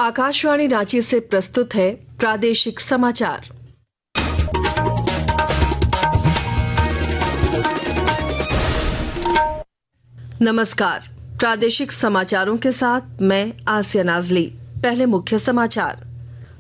आकाशवाणी रांची से प्रस्तुत है प्रादेशिक समाचार। नमस्कार, प्रादेशिक समाचारों के साथ मैं आसिया नाजली। पहले मुख्य समाचार।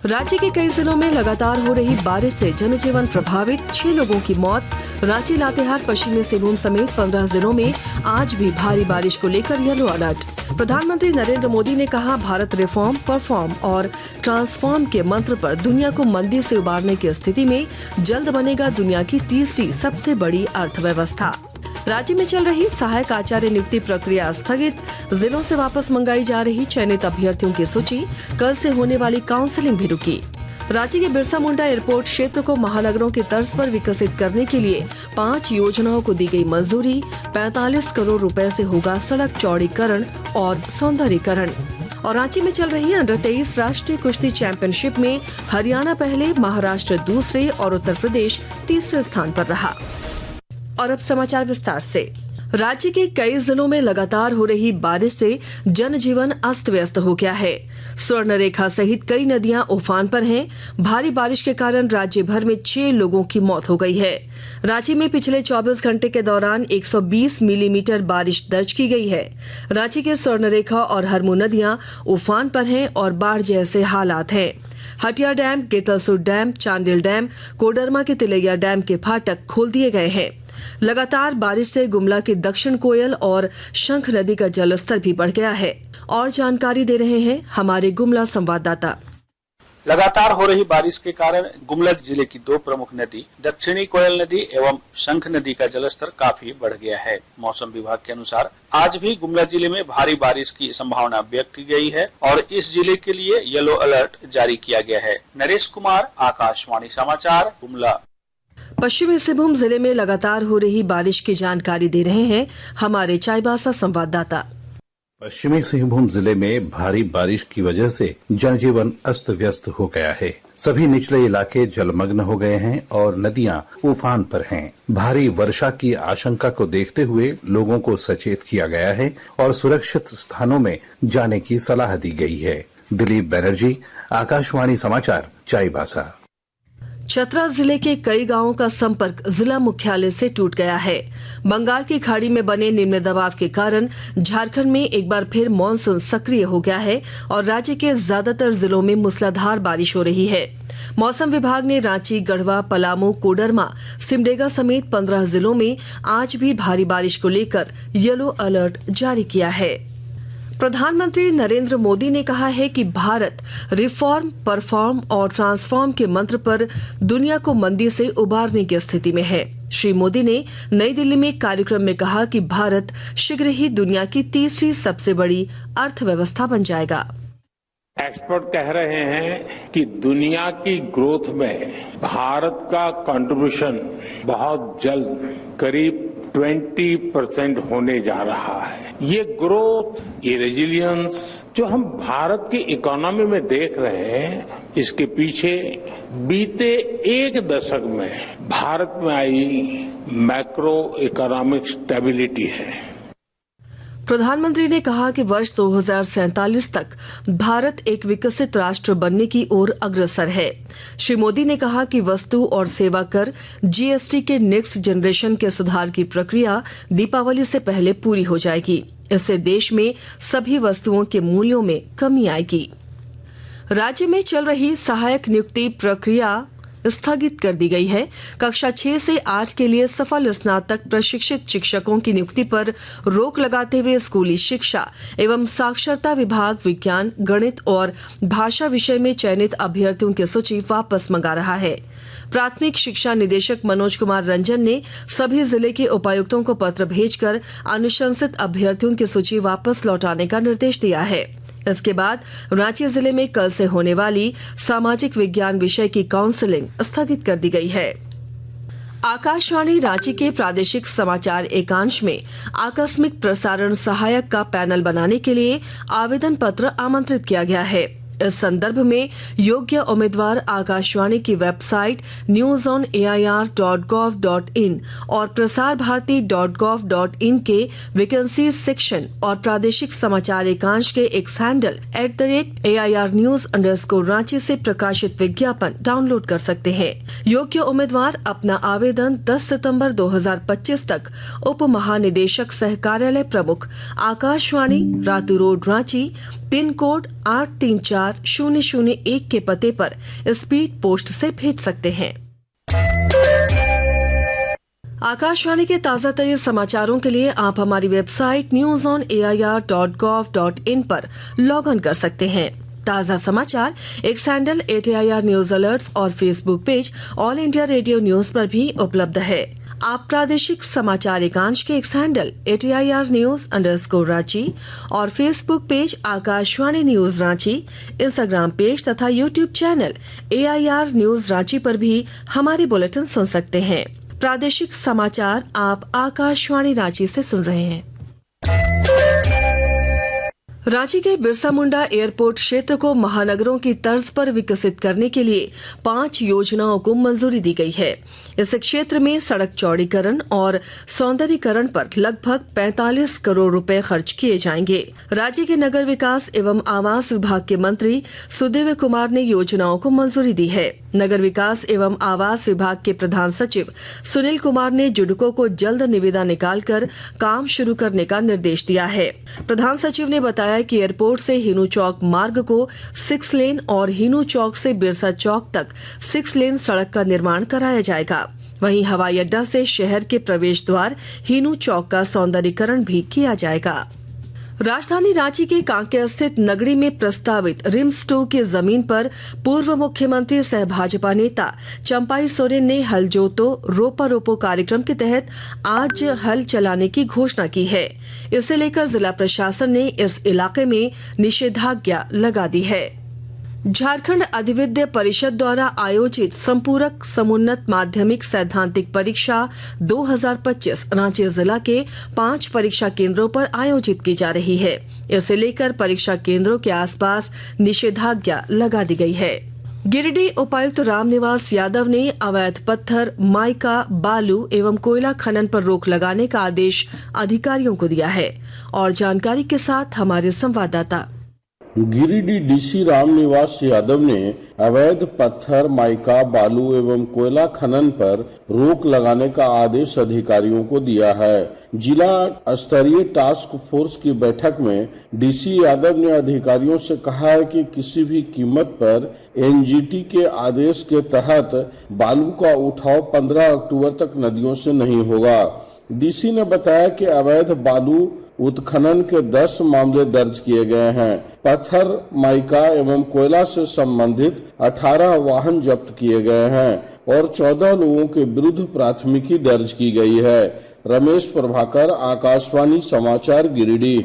राज्य के कई जिलों में लगातार हो रही बारिश से जनजीवन प्रभावित, 6 लोगों की मौत। रांची, लातेहार, पश्चिमी सिंहभूम समेत 15 जिलों में आज भी भारी बारिश को लेकर येलो अलर्ट। प्रधानमंत्री नरेंद्र मोदी ने कहा, भारत रिफॉर्म, परफॉर्म और ट्रांसफॉर्म के मंत्र पर दुनिया को मंदी से उबारने की स्थिति में जल्द बनेगा दुनिया की तीसरी सबसे बड़ी अर्थव्यवस्था। राज्य में चल रही सहायक आचार्य नियुक्ति प्रक्रिया स्थगित, जिलों से वापस मंगाई जा रही चयनित अभ्यर्थियों की सूची, कल से होने वाली काउंसलिंग भी रुकी। राज्य के बिरसा मुंडा एयरपोर्ट क्षेत्र को महानगरों की तर्ज पर विकसित करने के लिए 5 योजनाओं को दी गई मंजूरी। 45 करोड़ रुपए से होगा सड़क चौड़ीकरण और सौंदर्यीकरण। और रांची में चल रही अंडर 23 राष्ट्रीय कुश्ती चैंपियनशिप में हरियाणा पहले, महाराष्ट्र दूसरे और उत्तर प्रदेश तीसरे स्थान पर रहा। और अब समाचार विस्तार से। राज्य के कई जिलों में लगातार हो रही बारिश से जनजीवन अस्त व्यस्त हो गया है। स्वर्णरेखा सहित कई नदियां उफान पर हैं। भारी बारिश के कारण राज्य भर में 6 लोगों की मौत हो गई है। रांची में पिछले 24 घंटे के दौरान 120 मिलीमीटर बारिश दर्ज की गई है। रांची के स्वर्णरेखा और हरमू नदियां उफान पर हैं और बाढ़ जैसे हालात हैं। Hatia dam, Getalsud dam, Chandil dam, Koderma के तिलैया डैम के फाटक खोल दिए गए हैं। लगातार बारिश से गुमला की दक्षिण कोयल और शंख नदी का जलस्तर भी बढ़ गया है। और जानकारी दे रहे हैं हमारे गुमला संवाददाता। लगातार हो रही बारिश के कारण गुमला जिले की 2 प्रमुख नदी, दक्षिणी कोयल नदी एवं शंख नदी का जलस्तर काफी बढ़ गया है। मौसम विभाग के अनुसार आज भी गुमला जिले में भारी बारिश की संभावना व्यक्त की गई है और इस जिले के लिए येलो अलर्ट जारी किया गया है। नरेश कुमार, आकाशवाणी समाचार, गुमला। पश्चिमी सिंहभूम जिले में लगातार हो रही बारिश की जानकारी दे रहे हैं हमारे चाईबासा संवाददाता। पश्चिमी सिंहभूम जिले में भारी बारिश की वजह से जनजीवन अस्त व्यस्त हो गया है। सभी निचले इलाके जलमग्न हो गए हैं और नदियां उफान पर हैं। भारी वर्षा की आशंका को देखते हुए लोगों को सचेत किया गया है और सुरक्षित स्थानों में जाने की सलाह दी गई है। दिलीप बनर्जी, आकाशवाणी समाचार, चाईबासा। चतरा जिले के कई गांवों का संपर्क जिला मुख्यालय से टूट गया है। बंगाल की खाड़ी में बने निम्न दबाव के कारण झारखंड में एक बार फिर मानसून सक्रिय हो गया है और राज्य के ज्यादातर जिलों में मूसलाधार बारिश हो रही है। मौसम विभाग ने रांची, गढ़वा, पलामू, कोडरमा, सिमडेगा समेत 15 जिलों में आज भी भारी बारिश को लेकर येलो अलर्ट जारी किया है। प्रधानमंत्री नरेंद्र मोदी ने कहा है कि भारत रिफॉर्म, परफॉर्म और ट्रांसफॉर्म के मंत्र पर दुनिया को मंदी से उबारने की स्थिति में है। श्री मोदी ने नई दिल्ली में एक कार्यक्रम में कहा कि भारत शीघ्र ही दुनिया की तीसरी सबसे बड़ी अर्थव्यवस्था बन जाएगा। एक्सपर्ट कह रहे हैं कि दुनिया की ग्रोथ में भारत का कंट्रीब्यूशन बहुत जल्द करीब 20% होने जा रहा है। ये ग्रोथ, ये रेजिलियंस जो हम भारत की इकोनॉमी में देख रहे हैं, इसके पीछे बीते 1 दशक में भारत में आई मैक्रो इकोनॉमिक स्टेबिलिटी है। प्रधानमंत्री ने कहा कि वर्ष 2047 तक भारत एक विकसित राष्ट्र बनने की ओर अग्रसर है। श्री मोदी ने कहा कि वस्तु और सेवा कर जीएसटी के नेक्स्ट जनरेशन के सुधार की प्रक्रिया दीपावली से पहले पूरी हो जाएगी। इससे देश में सभी वस्तुओं के मूल्यों में कमी आएगी। राज्य में चल रही सहायक नियुक्ति प्रक्रिया स्थगित कर दी गई है। कक्षा 6 से 8 के लिए सफल स्नातक प्रशिक्षित शिक्षकों की नियुक्ति पर रोक लगाते हुए स्कूली शिक्षा एवं साक्षरता विभाग विज्ञान, गणित और भाषा विषय में चयनित अभ्यर्थियों की सूची वापस मंगा रहा है। प्राथमिक शिक्षा निदेशक मनोज कुमार रंजन ने सभी जिले के उपायुक्तों को पत्र भेजकर अनुशंसित अभ्यर्थियों की सूची वापस लौटाने का निर्देश दिया है। इसके बाद रांची जिले में कल से होने वाली सामाजिक विज्ञान विषय की काउंसलिंग स्थगित कर दी गई है। आकाशवाणी रांची के प्रादेशिक समाचार एकांश में आकस्मिक प्रसारण सहायक का पैनल बनाने के लिए आवेदन पत्र आमंत्रित किया गया है। इस संदर्भ में योग्य उम्मीदवार आकाशवाणी की वेबसाइट newsonair.gov.in और प्रसारभारती.gov.in के वैकेंसी सेक्शन और प्रादेशिक समाचार एकांश के एक्स हैंडल @AIR News_Ranchi से प्रकाशित विज्ञापन डाउनलोड कर सकते हैं। योग्य उम्मीदवार अपना आवेदन 10 सितंबर 2025 तक उप महानिदेशक सह कार्यालय प्रमुख Akashvani Ratu road Ranchi pin code 834001 के पते पर स्पीड पोस्ट से भेज सकते हैं। आकाशवाणी के ताजा तरीन समाचारों के लिए आप हमारी वेबसाइट newsonair.gov.in पर लॉग इन कर सकते हैं। ताजा समाचार x handle @AIR News Alerts और Facebook page all India radio news पर भी उपलब्ध है। आप प्रादेशिक समाचार एकांश के एक्स हैंडल @AIR News_Ranchi और Facebook page Akashvani news Ranchi, Instagram page तथा YouTube channel AIR News Ranchi पर भी हमारे बुलेटिन सुन सकते हैं। प्रादेशिक समाचार आप आकाशवाणी रांची से सुन रहे हैं। रांची के बिरसा मुंडा एयरपोर्ट क्षेत्र को महानगरों की तर्ज पर विकसित करने के लिए 5 योजनाओं को मंजूरी दी गई है। इस क्षेत्र में सड़क चौड़ीकरण और सौंदर्यीकरण पर लगभग 45 करोड़ रुपए खर्च किए जाएंगे। राज्य के नगर विकास एवं आवास विभाग के मंत्री सुदेव कुमार ने योजनाओं को मंजूरी दी है। नगर विकास एवं आवास विभाग के प्रधान सचिव सुनील कुमार ने जुडको को जल्द निविदा निकालकर काम शुरू करने का निर्देश दिया है। प्रधान सचिव ने बताया कि एयरपोर्ट से हिनू चौक मार्ग को 6 लेन और हिनू चौक से बिरसा चौक तक 6 लेन सड़क का निर्माण कराया जाएगा। वहीं हवाई अड्डा से शहर के प्रवेश द्वार हिनू चौक का सौंदर्यीकरण भी किया जाएगा। राजधानी रांची के कांके स्थित नगरी में प्रस्तावित रिम्स 2 की जमीन पर पूर्व मुख्यमंत्री सह भाजपा नेता चंपाई सोरेन ने हल जोतो रोपा रोपो कार्यक्रम के तहत आज हल चलाने की घोषणा की है। इसे लेकर जिला प्रशासन ने इस इलाके में निषेधाज्ञा लगा दी है। झारखंड अधिविद्य परिषद द्वारा आयोजित संपूरक समुन्नत माध्यमिक सैद्धांतिक परीक्षा 2025 रांची जिला के 5 परीक्षा केंद्रों पर आयोजित की जा रही है। इसे लेकर परीक्षा केंद्रों के आसपास निषेधाज्ञा लगा दी गई है। गिरिडीह उपायुक्त रामनिवास यादव ने अवैध पत्थर, माइका, बालू एवं कोयला खनन पर रोक लगाने का आदेश अधिकारियों को दिया है। और जानकारी के साथ हमारे संवाददाता। गिरिडीह डीसी रामनिवास यादव ने अवैध पत्थर, माइका, बालू एवं कोयला खनन पर रोक लगाने का आदेश अधिकारियों को दिया है। जिला स्तरीय टास्क फोर्स की बैठक में डीसी यादव ने अधिकारियों से कहा है कि किसी भी कीमत पर एनजीटी के आदेश के तहत बालू का उठाव 15 अक्टूबर तक नदियों से नहीं होगा। डीसी ने बताया कि अवैध बालू उत्खनन के 10 मामले दर्ज किए गए हैं। पत्थर, माइका एवं कोयला से संबंधित 18 वाहन जब्त किए गए हैं और 14 लोगों के विरुद्ध प्राथमिकी दर्ज की गई है। रमेश प्रभाकर, आकाशवाणी समाचार, गिरिडीह।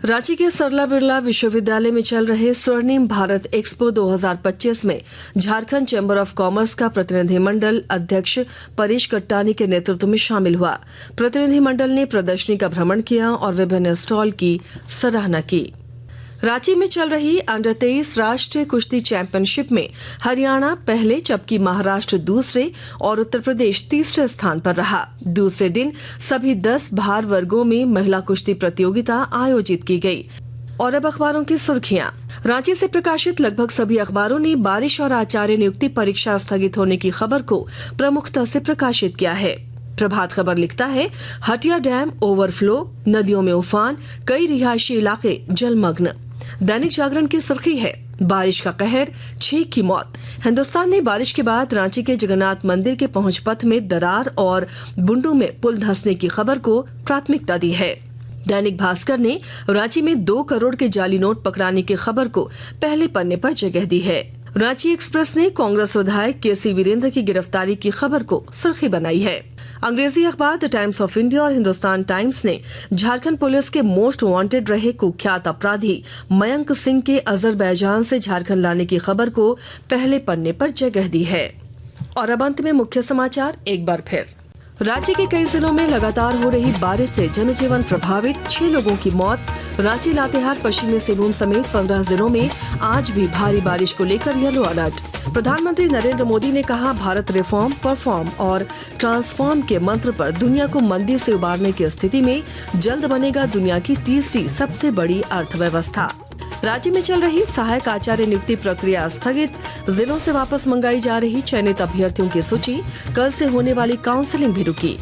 रांची के सरला बिरला विश्वविद्यालय में चल रहे स्वर्णिम भारत एक्सपो 2025 में झारखंड चैम्बर ऑफ कॉमर्स का प्रतिनिधिमंडल अध्यक्ष परेश कट्टानी के नेतृत्व में शामिल हुआ। प्रतिनिधिमंडल ने प्रदर्शनी का भ्रमण किया और विभिन्न स्टॉल की सराहना की। रांची में चल रही अंडर 23 राष्ट्रीय कुश्ती चैंपियनशिप में हरियाणा पहले जबकि महाराष्ट्र दूसरे और उत्तर प्रदेश तीसरे स्थान पर रहा। दूसरे दिन सभी 10 भार वर्गों में महिला कुश्ती प्रतियोगिता आयोजित की गई। और अब अखबारों की सुर्खियां। रांची से प्रकाशित लगभग सभी अखबारों ने बारिश और आचार्य नियुक्ति परीक्षा स्थगित होने की खबर को प्रमुखता से प्रकाशित किया है। प्रभात खबर लिखता है, हटिया डैम ओवरफ्लो, नदियों में उफान, कई रिहायशी इलाके जलमग्न। दैनिक जागरण की सुर्खी है, बारिश का कहर, 6 की मौत। हिंदुस्तान ने बारिश के बाद रांची के जगन्नाथ मंदिर के पहुंच पथ में दरार और बुंडू में पुल धंसने की खबर को प्राथमिकता दी है। दैनिक भास्कर ने रांची में 2 करोड़ के जाली नोट पकड़ाने की खबर को पहले पन्ने पर जगह दी है। रांची एक्सप्रेस ने कांग्रेस विधायक केसी वीरेंद्र की गिरफ्तारी की खबर को सुर्खी बनाई है। अंग्रेजी अखबार द टाइम्स ऑफ इंडिया और हिंदुस्तान टाइम्स ने झारखंड पुलिस के मोस्ट वांटेड रहे कुख्यात अपराधी मयंक सिंह के अजरबैजान से झारखंड लाने की खबर को पहले पन्ने पर जगह दी है। और अब अंत में मुख्य समाचार एक बार फिर। राज्य के कई जिलों में लगातार हो रही बारिश से जनजीवन प्रभावित, 6 लोगों की मौत। रांची, लातेहार, पश्चिमी सिंहभूम समेत 15 जिलों में आज भी भारी बारिश को लेकर येलो अलर्ट। प्रधानमंत्री नरेंद्र मोदी ने कहा, भारत रिफॉर्म, परफॉर्म और ट्रांसफॉर्म के मंत्र पर दुनिया को मंदी से उबारने की स्थिति में जल्द बनेगा दुनिया की तीसरी सबसे बड़ी अर्थव्यवस्था। राज्य में चल रही सहायक आचार्य नियुक्ति प्रक्रिया स्थगित, जिलों से वापस मंगाई जा रही चयनित अभ्यर्थियों की सूची, कल से होने वाली काउंसलिंग भी रुकी।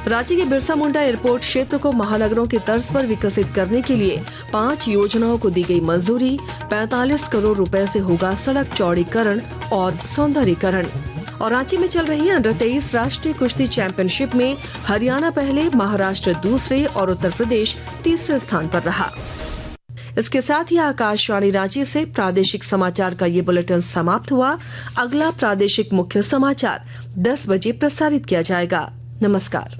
राज्य के बिरसा मुंडा एयरपोर्ट क्षेत्र को महानगरों की तर्ज पर विकसित करने के लिए 5 योजनाओं को दी गई मंजूरी। 45 करोड़ रुपए से होगा सड़क चौड़ीकरण और सौंदर्यीकरण। और रांची में चल रही अंडर 23 राष्ट्रीय कुश्ती चैंपियनशिप में हरियाणा पहले, महाराष्ट्र दूसरे और उत्तर प्रदेश तीसरे स्थान पर रहा। इसके साथ ही आकाशवाणी रांची से प्रादेशिक समाचार का ये बुलेटिन समाप्त हुआ। अगला प्रादेशिक मुख्य समाचार 10 बजे प्रसारित किया जाएगा। नमस्कार।